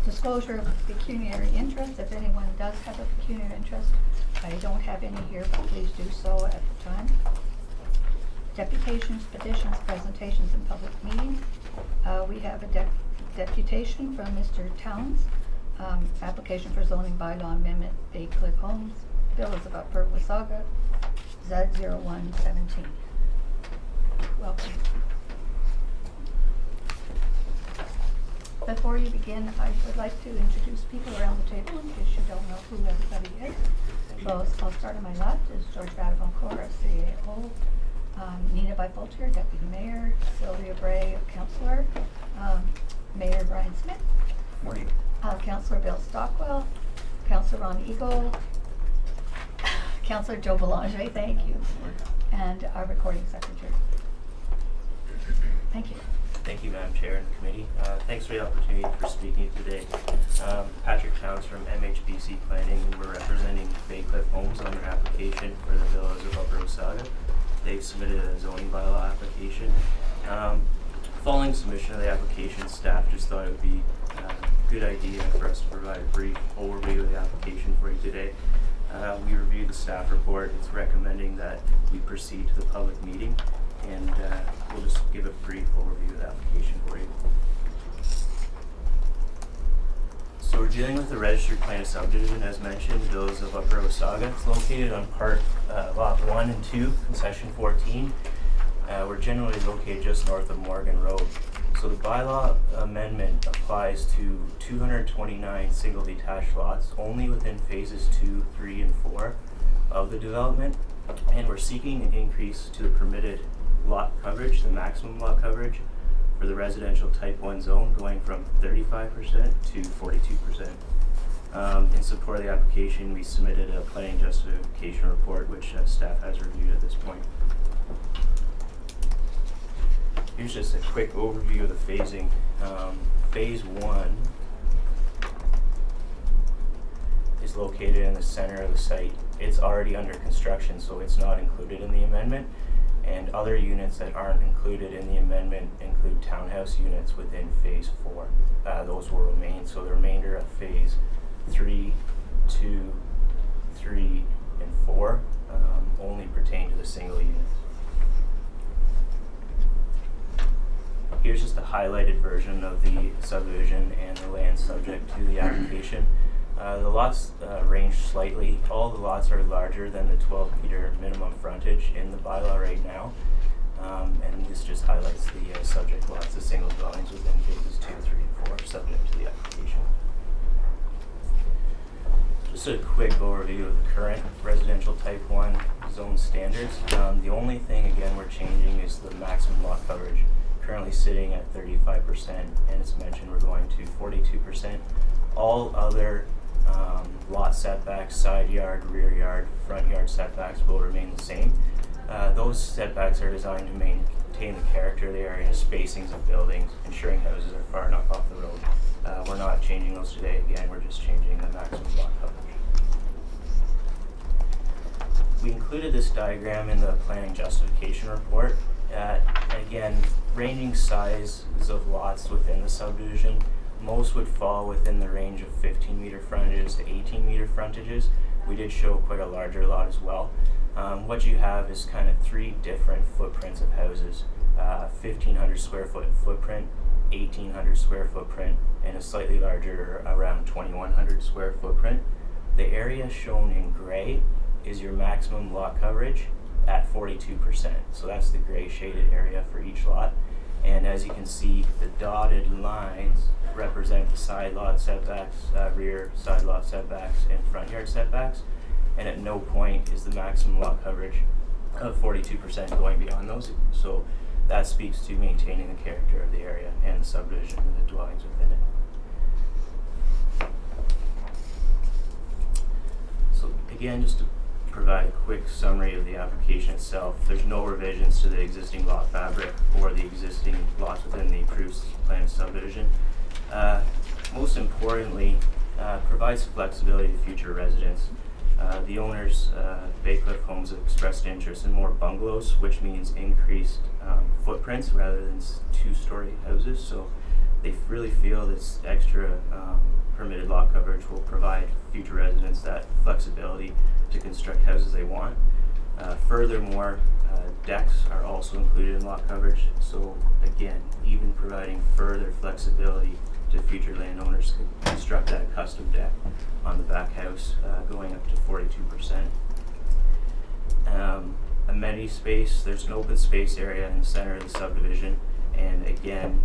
Disclosure of pecuniary interest. If anyone does have a pecuniary interest, I don't have any here, but please do so at the time. Deputations, petitions, presentations, and public meetings. We have a deputation from Mr. Towns. Application for zoning bylaw amendment, Bay Cliff Homes. Bill is about per Wasaga, Z0117. Welcome. Before you begin, I would like to introduce people around the table in case you don't know who everybody is. So I'll start on my left is George Badavoncourt, our CAO, Nina Bifoltier, Deputy Mayor, Sylvia Bray, Councillor, Mayor Brian Smith, Morning. Councillor Bill Stockwell, Councillor Ron Eagle, Councillor Joe Belanger, thank you, and our recording secretary. Thank you. Thank you, Madam Chair and Committee. Thanks for the opportunity for speaking today. Patrick Towns from MHBC Planning, and we're representing Bay Cliff Homes on their application for the villas of Upper Wasaga. They've submitted a zoning bylaw application. Following submission of the application, staff just thought it would be a good idea for us to provide a brief overview of the application for you today. We reviewed the staff report. It's recommending that we proceed to the public meeting, and we'll just give a brief overview of the application for you. So we're dealing with the registered plan of subdivision, as mentioned, Villas of Upper Wasaga. It's located on part lot 1 and 2, concession 14. We're generally located just north of Morgan Road. So the bylaw amendment applies to 229 single detached lots only within phases 2, 3, and 4 of the development, and we're seeking an increase to the permitted lot coverage, the maximum lot coverage for the residential type 1 zone, going from 35% to 42%. In support of the application, we submitted a planning justification report, which staff has reviewed at this point. Here's just a quick overview of the phasing. Phase 1 is located in the center of the site. It's already under construction, so it's not included in the amendment. And other units that aren't included in the amendment include townhouse units within phase 4. Those will remain, so the remainder of phase 3, 2, 3, and 4 only pertain to the single units. Here's just a highlighted version of the subdivision and the land subject to the application. The lots range slightly. All the lots are larger than the 12-meter minimum frontage in the bylaw right now. And this just highlights the subject lots, the single dwellings within phases 2, 3, and 4 subject to the application. Just a quick overview of the current residential type 1 zone standards. The only thing, again, we're changing is the maximum lot coverage. Currently sitting at 35%, and as mentioned, we're going to 42%. All other lot setbacks, side yard, rear yard, front yard setbacks will remain the same. Those setbacks are designed to maintain the character of the area, spacings of buildings, ensuring houses are far enough off the road. We're not changing those today. Again, we're just changing the maximum lot coverage. We included this diagram in the planning justification report. Again, ranging sizes of lots within the subdivision. Most would fall within the range of 15-meter frontages to 18-meter frontages. We did show quite a larger lot as well. What you have is kind of 3 different footprints of houses. 1,500 square foot footprint, 1,800 square footprint, and a slightly larger, around 2,100 square footprint. The area shown in gray is your maximum lot coverage at 42%. So that's the gray shaded area for each lot. And as you can see, the dotted lines represent the side lot setbacks, rear side lot setbacks, and front yard setbacks. And at no point is the maximum lot coverage of 42% going beyond those. So that speaks to maintaining the character of the area and the subdivision and the dwellings within it. So again, just to provide a quick summary of the application itself, there's no revisions to the existing lot fabric or the existing lots within the approved plan subdivision. Most importantly, provides flexibility to future residents. The owners, Bay Cliff Homes, have expressed interest in more bungalows, which means increased footprints rather than 2-story houses. So They really feel this extra permitted lot coverage will provide future residents that flexibility to construct houses they want. Furthermore, decks are also included in lot coverage, so again, even providing further flexibility to future landowners to construct that custom deck on the back house, going up to 42%. Amenity space, there's an open space area in the center of the subdivision, and again,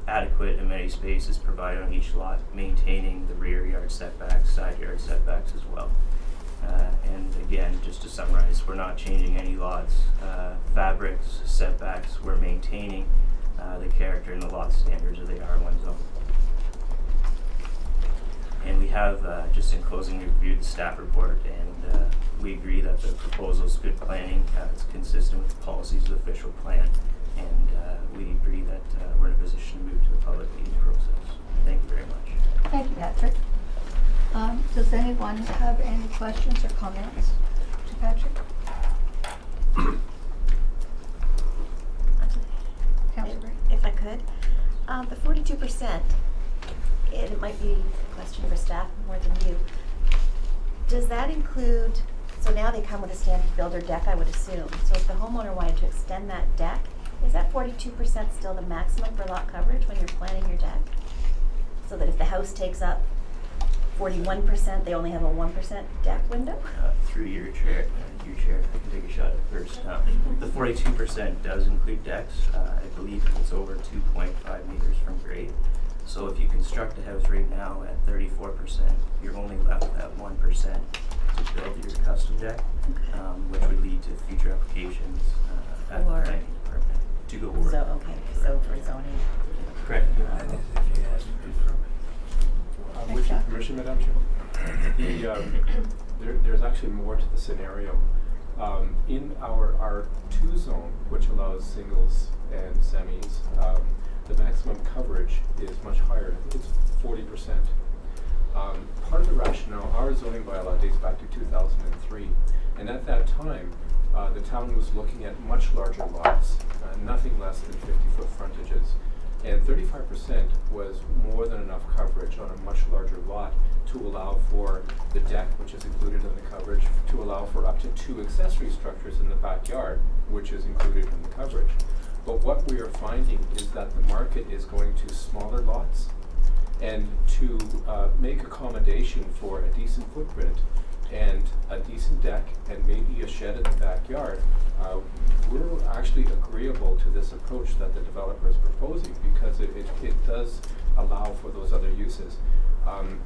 adequate amenity space is provided on each lot, maintaining the rear yard setbacks, side yard setbacks as well. And again, just to summarize, we're not changing any lots, fabrics, setbacks, we're maintaining the character and the lot standards of the R1 zone. And we have, just in closing, reviewed the staff report, and we agree that the proposal is good planning, it's consistent with the policies of the official plan, and we agree that we're in a position to move to the public meeting process. Thank you very much. Thank you, Patrick. Does anyone have any questions or comments to Patrick? Councillor. If I could, the 42%, it might be a question for staff more than you. Does that include, so now they come with a standard builder deck, I would assume. So if the homeowner wanted to extend that deck, is that 42% still the maximum for lot coverage when you're planning your deck? So that if the house takes up 41%, they only have a 1% deck window? Through your chair, I can take a shot at first. The 42% does include decks. I believe it's over 2.5 meters from grade. So if you construct a house right now at 34%, you're only left at 1% to build your custom deck, which would lead to future applications at the planning department to go forward. So, okay, so for zoning. Correct. With your permission, Madam Chair, there's actually more to the scenario. In our R2 zone, which allows singles and semis, the maximum coverage is much higher. I think it's 40%. Part of the rationale, our zoning bylaw dates back to 2003, and at that time, the town was looking at much larger lots, nothing less than 50-foot frontages. And 35% was more than enough coverage on a much larger lot to allow for the deck, which is included in the coverage, to allow for up to 2 accessory structures in the backyard, which is included in the coverage. But what we are finding is that the market is going to smaller lots, and to make accommodation for a decent footprint and a decent deck and maybe a shed in the backyard, we're actually agreeable to this approach that the developer is proposing, because it does allow for those other uses.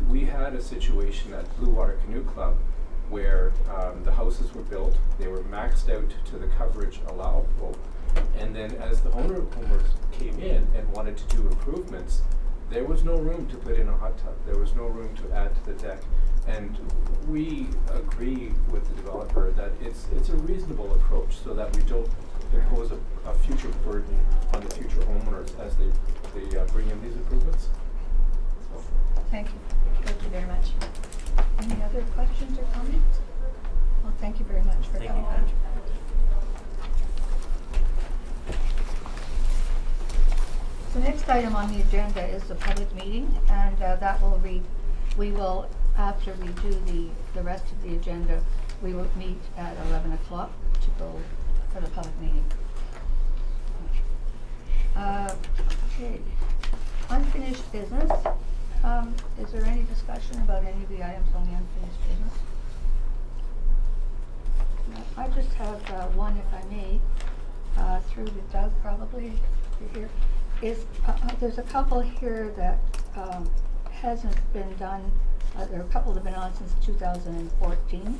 We had a situation at Blue Water Canoe Club where the houses were built, they were maxed out to the coverage allowable, and then as the owners came in and wanted to do improvements, there was no room to put in a hot tub, there was no room to add to the deck. And we agree with the developer that it's a reasonable approach so that we don't impose a future burden on the future homeowners as they bring in these improvements. So. Thank you. Thank you very much. Any other questions or comments? Well, thank you very much for Thank coming. you, Patrick. The next item on the agenda is the public meeting, and that will read, we will, after we do the rest of the agenda, we will meet at 11 o'clock to go for the public meeting. Okay. Unfinished business. Is there any discussion about any of the items on the unfinished business? No, I just have one, if I may, through to Doug probably, if you're here. There's a couple here that hasn't been done. There are a couple that have been on since 2014,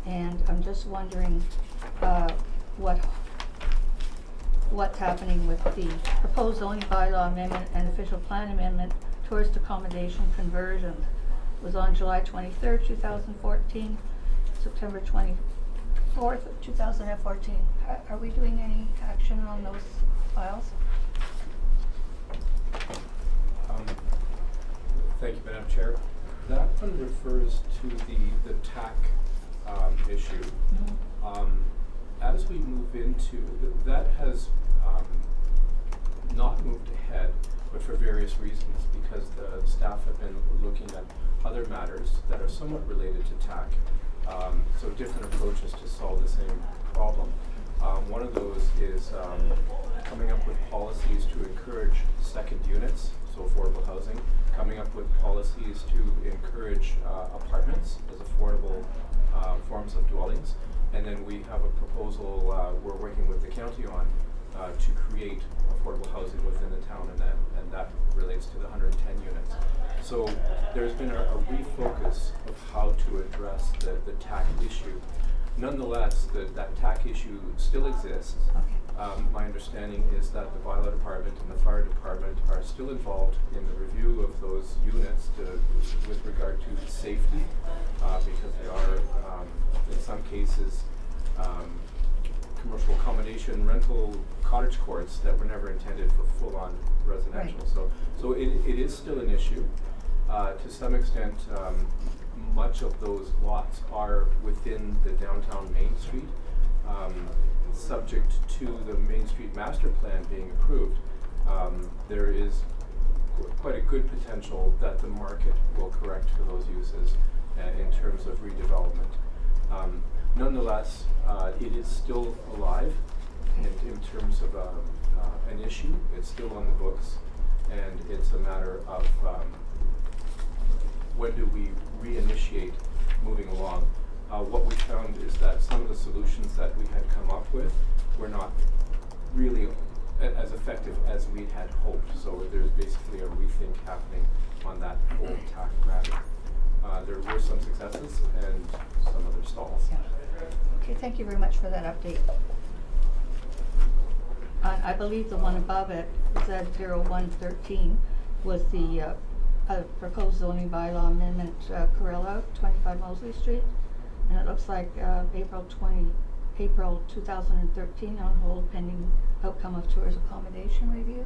and I'm just wondering what's happening with the proposed zoning bylaw amendment and official plan amendment, tourist accommodation conversion. It was on July 23rd, 2014, September 24th of 2014. Are we doing any action on those files? Thank you, Madam Chair. That one refers to the TAC issue. Mm-hmm. As we move into, that has not moved ahead, but for obvious reason is because the staff have been looking at other matters that are somewhat related to TAC. So different approaches to solve the same problem. One of those is coming up with policies to encourage second units, so affordable housing, coming up with policies to encourage apartments as affordable forms of dwellings. And then we have a proposal we're working with the county on to create affordable housing within the town, and that relates to the 110 units. So there's been a refocus of how to address the TAC issue. Nonetheless, that TAC issue still exists. Okay. My understanding is that the bylaw department and the fire department are still involved in the review of those units with regard to safety, because they are, in some cases, commercial accommodation rental cottage courts that were never intended for full-on residential. Right. So it is still an issue. To some extent, much of those lots are within the downtown Main Street, subject to the Main Street master plan being approved. There is quite a good potential that the market will correct for those uses in terms of redevelopment. Nonetheless, it is still alive in terms of an issue. It's still on the books, and it's a matter of when do we reinitiate moving along. What we found is that some of the solutions that we had come up with were not really as effective as we had hoped. So there's basically a rethink happening on that whole TAC matter. There were some successes and some other stalls. Yeah. Okay, thank you very much for that update. I believe the one above it, Z0113, was the proposed zoning bylaw amendment, Carilla, 25 Mosley Street. And it looks like April 2013 on hold pending outcome of tours accommodation review.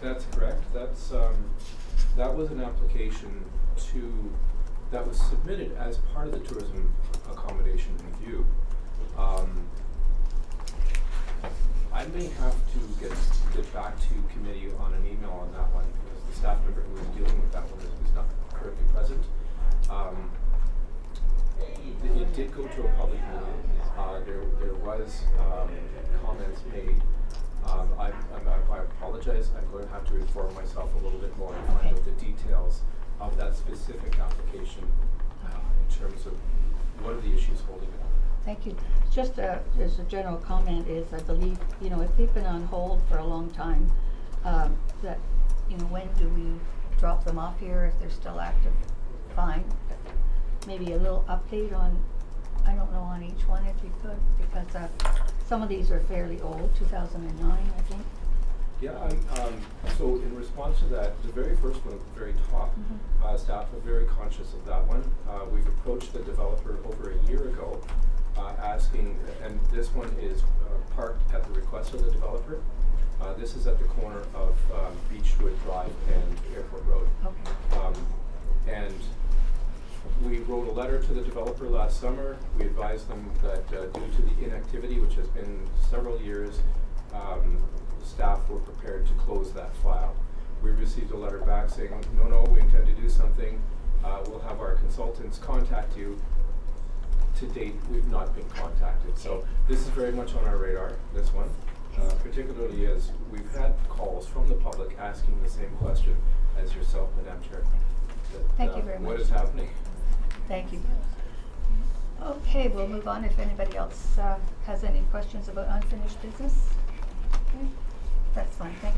That's correct. That was an application that was submitted as part of the tourism accommodation review. I may have to get back to committee on an email on that one, because the staff member who was dealing with that one is not currently present. It did go to a public meeting. There was comments made. I apologize. I'm going to have to inform myself a little bit more and find out the details of that specific application in terms of what are the issues holding it up. Thank you. Just as a general comment is, I believe, if they've been on hold for a long time, that, when do we drop them off here if they're still active? Fine. Maybe a little update on, I don't know, on each one if you could, because some of these are fairly old, 2009, I think. Yeah, so in response to that, the very first one at the very top, staff are very conscious of that one. We've approached the developer over a year ago asking, and this one is parked at the request of the developer. This is at the corner of Beechwood Drive and Airport Road. Okay. And we wrote a letter to the developer last summer. We advised them that due to the inactivity, which has been several years, staff were prepared to close that file. We received a letter back saying, no, we intend to do something. We'll have our consultants contact you. To date, we've not been contacted. So this is very much on our radar, this one, particularly as we've had calls from the public asking the same question as yourself, Madam Chair. Thank you very much. What is happening? Thank you. Okay, we'll move on if anybody else has any questions about unfinished business. Okay. That's fine, thank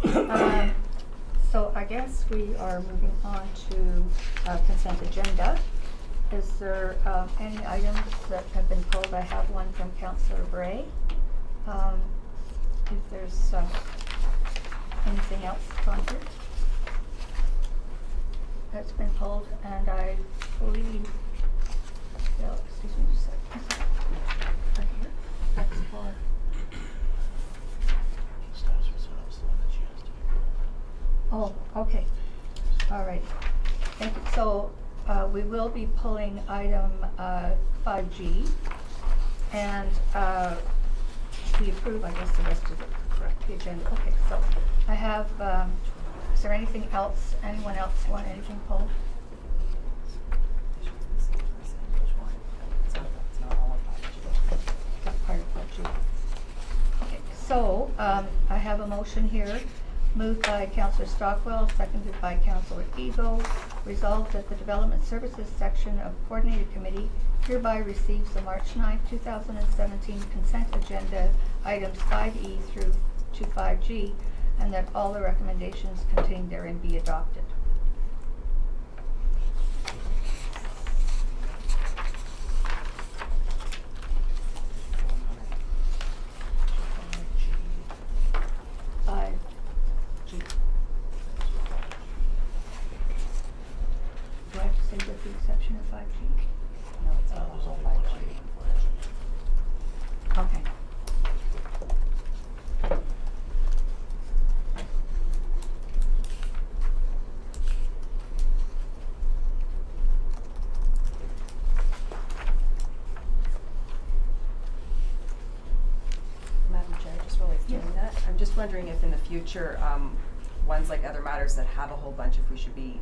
you, Dr. So I guess we are moving on to consent agenda. Is there any items that have been pulled? I have one from Councillor Bray. If there's anything else, Concord, that's been pulled, and I believe, excuse me just a second. Right here. That's for. Oh, okay. All right. Thank you. So we will be pulling item 5G, and we've approve, I guess, the rest of the agenda. Okay, so I have, is there anything else, anyone else want anything pulled? Got part of that, too. Okay, so, I have a motion here, moved by Councillor Stockwell, seconded by Councillor Ego, resolved that the Development Services section of Coordinated Committee hereby receives the March 9, 2017 consent agenda items 5E through to 5G, and that all the recommendations contained therein be adopted. G. Do I have to say with the exception of 5G? No, it's all the whole 5G. Okay. Madam Chair, just while he's doing that, I'm just wondering if in the future, ones like other matters that have a whole bunch, if we should be,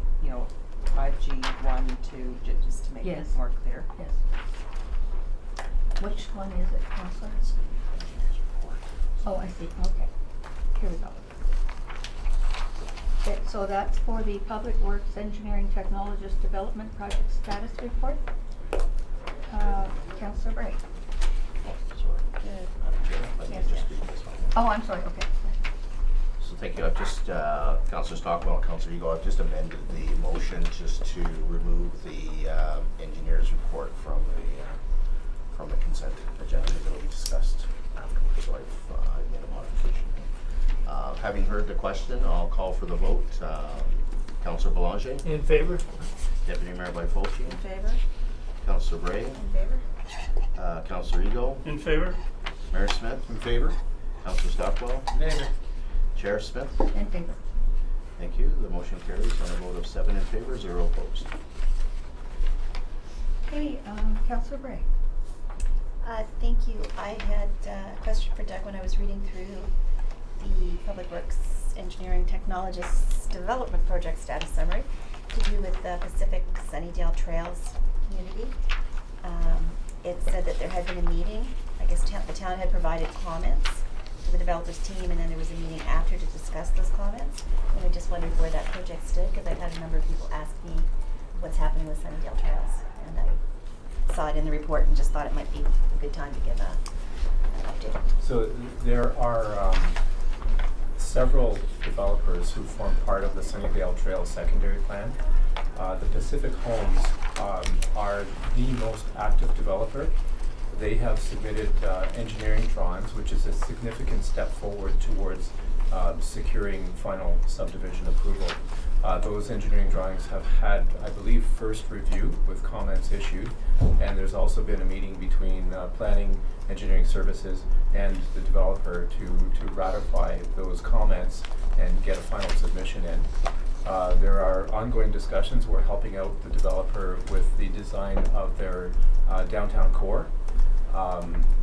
5G, 1, 2, just to make it Yes. more clear. Yes. Which one is it, Councillor? Oh, I see, okay. Here we go. Okay, so that's for the Public Works Engineering Technologist Development Project Status Report. Councillor Bray. Yes, yes. Oh, I'm sorry, okay. So thank you. I've just, Councillor Stockwell and Councillor Ego, I've just amended the motion just to remove the engineer's report from the consent agenda that we discussed afterwards. So I've made a modification. Having heard the question, I'll call for the vote. Councillor Belanger? In favor? Deputy Mayor Byfolchi? In favor? Councillor Bray? In favor? Councillor Ego? In favor? Mayor Smith? In favor? Councillor Stockwell? In favor. Chair Smith? In favor. Thank you. The motion carries on a vote of 7 in favor, 0 opposed. Okay, Councillor Bray. Thank you. I had a question for Doug when I was reading through the Public Works Engineering Technologists Development Project Status Summary to do with the Pacific Sunnydale Trails community. It said that there had been a meeting. I guess the town had provided comments to the developers team, and then there was a meeting after to discuss those comments. And I just wondered where that project stood, because I've had a number of people ask me what's happening with Sunnydale Trails, and I saw it in the report and just thought it might be a good time to give an update. So there are several developers who form part of the Sunnydale Trail secondary plan. The Pacific Homes are the most active developer. They have submitted engineering drawings, which is a significant step forward towards securing final subdivision approval. Those engineering drawings have had, I believe, first review with comments issued, and there's also been a meeting between Planning Engineering Services and the developer to ratify those comments and get a final submission in. There are ongoing discussions. We're helping out the developer with the design of their downtown core,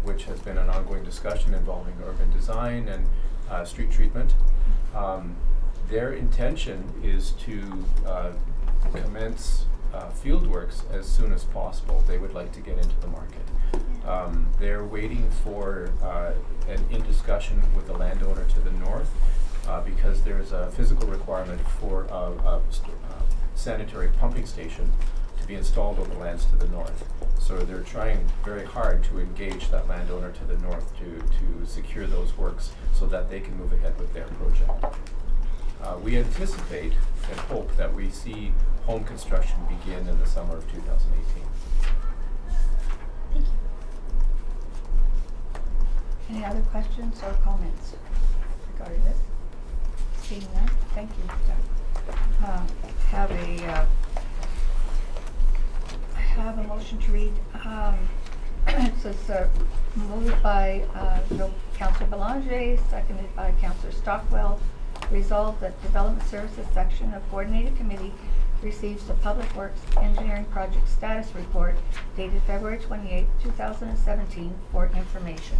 which has been an ongoing discussion involving urban design and street treatment. Their intention is to commence fieldworks as soon as possible. They would like to get into the market. They're waiting for an in-discussion with the landowner to the north because there's a physical requirement for a sanitary pumping station to be installed on the lands to the north. So they're trying very hard to engage that landowner to the north to secure those works so that they can move ahead with their project. We anticipate and hope that we see home construction begin in the summer of 2018. Thank you. Any other questions or comments regarding this? Seeing none, thank you, Doug. I have a motion to read. It says moved by Councillor Belanger, seconded by Councillor Stockwell. Resolved that Development Services section of Coordinated Committee receives the Public Works Engineering Project Status Report dated February 28, 2017 for information.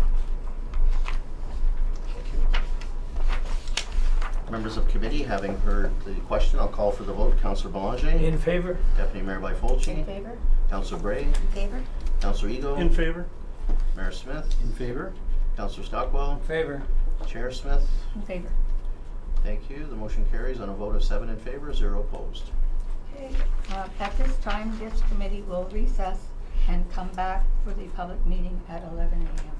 Members of committee, having heard the question, I'll call for the vote. Councillor Belanger. In favor? Deputy Mayor Byfolchi. In favor? Councillor Bray. In favor? Councillor Ego. In favor? Mayor Smith. In favor? Councillor Stockwell. In favor. Chair Smith. In favor. Thank you. The motion carries on a vote of 7 in favor, 0 opposed. Okay, at this time, this committee will recess and come back for the public meeting at 11 a.m.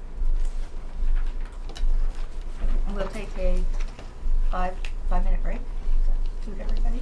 And we'll take a 5-minute break. Suit everybody?